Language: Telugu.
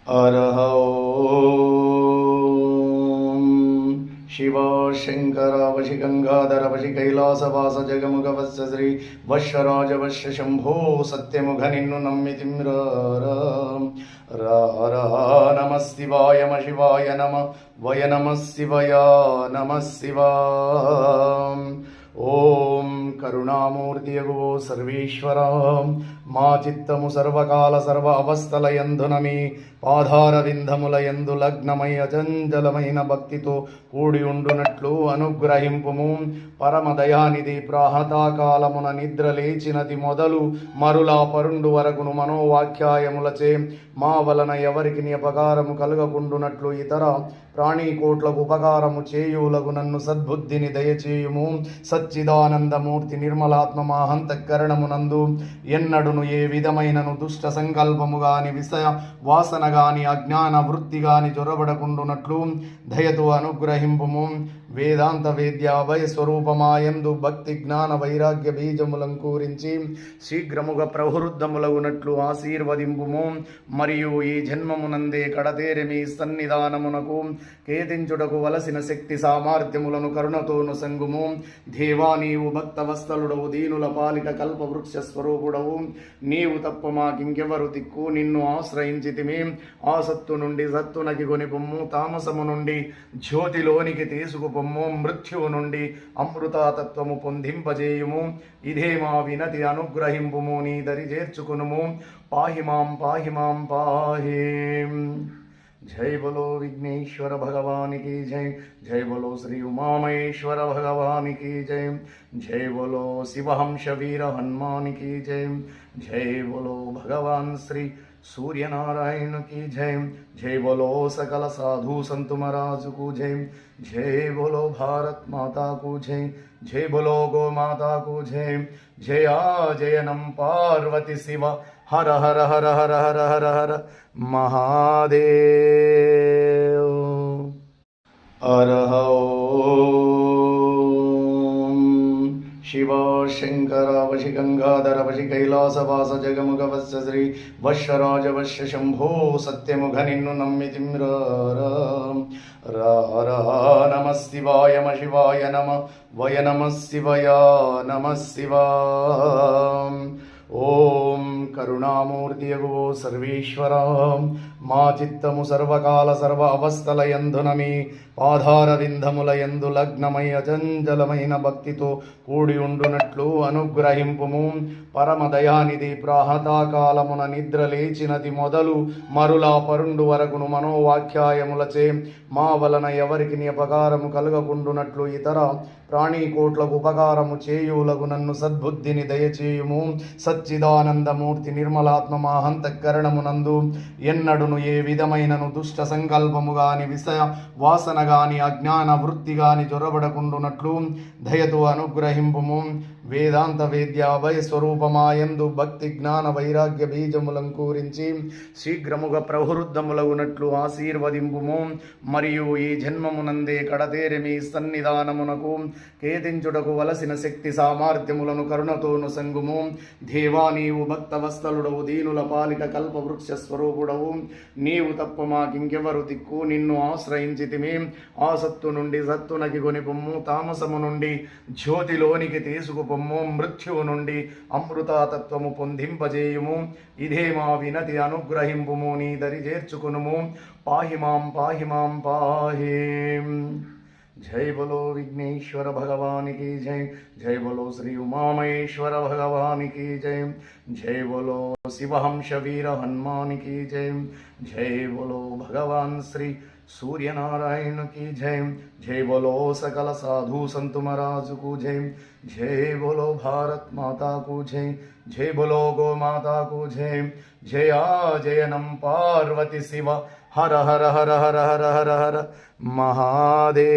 अरह शिव शंकर वशि गंगाधर वशि कैलासवास जगमुग वत्स श्री वश्यराज वश्य शंभो सत्यमुख निन्नु नम्मितिम्र नमः शिवाय शिवाय नमः वय नमः शिवाय नमः शिवाय। ओम करुणामूर्तियगो सर्वेश्वर మా చిత్తము సర్వకాల సర్వ అవస్థలయందునమి పాదారవిందములయందు లగ్నమై అచంచలమైన భక్తితో కూడి ఉండునట్లు అనుగ్రహింపుము. పరమదయానిధి ప్రాహతాకాలమున నిద్ర లేచినది మొదలు మరులా పరుండు వరకును మనోవాక్యాయములచే మా వలన ఎవరికి అపకారము కలుగకుండునట్లు ఇతర ప్రాణీకోట్లకు ఉపకారము చేయులకు నన్ను సద్బుద్ధిని దయచేయుము. సచ్చిదానందమూర్తి నిర్మలాత్మ మాహంతఃకరణమునందు ఎన్నడును ఏ విధమైనను దుష్ట సంకల్పము గాని విషయ వాసన గాని అజ్ఞాన వృత్తి గాని చొరబడకుండునట్లు దయతో అనుగ్రహింపుము. వేదాంత వేద్య అభయ స్వరూపమాయందు భక్తి జ్ఞాన వైరాగ్య బీజములంకూరించి శీఘ్రముగా ప్రవృద్ధములగునట్లు ఆశీర్వదింపుము. మరియు ఈ జన్మమునందే కడతేరి మీ సన్నిధానమునకు కేతించుటకు వలసిన శక్తి సామర్థ్యములను కరుణతోను సంగుము. దేవా నీవు భక్తవత్సలుడవు, దీనుల పాలిట కల్పవృక్ష స్వరూపుడవు. నీవు తప్ప మాకింకెవరు దిక్కు, నిన్ను ఆశ్రయించితిమి. ఆసత్తు నుండి సత్తునకి కొనిపొమ్ము, తామసము నుండి జ్యోతిలోనికి తీసుకుపొమ్ము, మృత్యువు నుండి అమృతాతత్వము పొందింపజేయుము. ఇదే మా వినతి, అనుగ్రహింపుము, నీ దరి చేర్చుకునుము. పాహిమాం పాహిమాం పాహి. जय बोलो विघ्नेश्वर भगवान की जय. जय बोलो श्री उमामहेश्वर भगवान की जय. जय बोलो शिवहंस वीर हनुमान की जय. जय बोलो भगवान श्री सूर्य नारायण की जय. जय बोलो सकल साधु संत महाराज को जय. जय बोलो भारत माता को जय. जय बोलो गो माता को जय. जया जयनम पार्वती शिव हर हर हर हर हर हर हर महादेव. अरह शिव शंकर वशि गंगाधर वशि कैलासवास जगमुग वत्स श्री वश्यराज वश्य शंभो सत्यमुख निन्नु नम्मितिम्र नमः शिवाय शिवाय नमः वय नमः शिवाय नमः शिवाय. ఓం కరుణామూర్తియగో సర్వేశ్వర మా చిత్తము సర్వకాల సర్వ అవస్థలయందునమి పాదారవిందములయందు లగ్నమై అచంచలమైన భక్తితో కూడి ఉండునట్లు అనుగ్రహింపుము. పరమదయానిధి ప్రాహతాకాలమున నిద్ర లేచినది మొదలు మరులా పరుండు వరకును మనోవాక్యాయములచే మా వలన ఎవరికి అపకారము కలుగకుండునట్లు ఇతర ప్రాణీకోట్లకు ఉపకారము చేయులకు నన్ను సద్బుద్ధిని దయచేయుము. సచ్చిదానందమూర్తి నిర్మలాత్మ మాహంతఃకరణమునందు ఎన్నడును ఏ విధమైనను దుష్ట సంకల్పము గాని విషయ వాసన గాని అజ్ఞాన వృత్తి గాని చొరబడకుండునట్లు దయతో అనుగ్రహింపుము. వేదాంత వేద్య అభయ స్వరూపమాయందు భక్తి జ్ఞాన వైరాగ్య బీజములంకూరించి శీఘ్రముగా ప్రవృద్ధములగునట్లు ఆశీర్వదింపుము. మరియు ఈ జన్మమునందే కడతేరి మీ సన్నిధానమునకు కేతించుటకు వలసిన శక్తి సామర్థ్యములను కరుణతోను సంగుము. దేవా నీవు భక్తవత్సలుడవు, దీనుల పాలిట కల్పవృక్ష స్వరూపుడవు. నీవు తప్ప మాకింకెవరు దిక్కు, నిన్ను ఆశ్రయించితిమి. ఆసత్తు నుండి సత్తునకి కొనిపొమ్ము, తామసము నుండి జ్యోతిలోనికి తీసుకుపొమ్ము, మృత్యువు నుండి అమృతాతత్వము పొందింపజేయుము. ఇదే మా వినతి, అనుగ్రహింపుము, నీ దరి చేర్చుకునుము. పాహిమాం పాహిమాం పాహి. जय बोलो विघ्नेश्वर भगवान की जय. जय बोलो श्री उमामहेश्वर भगवान की जय. जय बोलो शिवहंस वीर हनुमान की जय. जय बोलो भगवान श्री सूर्य नारायण की जय. जय बोलो सकल साधु संत महाराज को जय. जय बोलो भारत माता को जय. जय बोलो गो माता को जय. जया जयनम पार्वती शिव हर हर हर हर हर हर हर महादेव.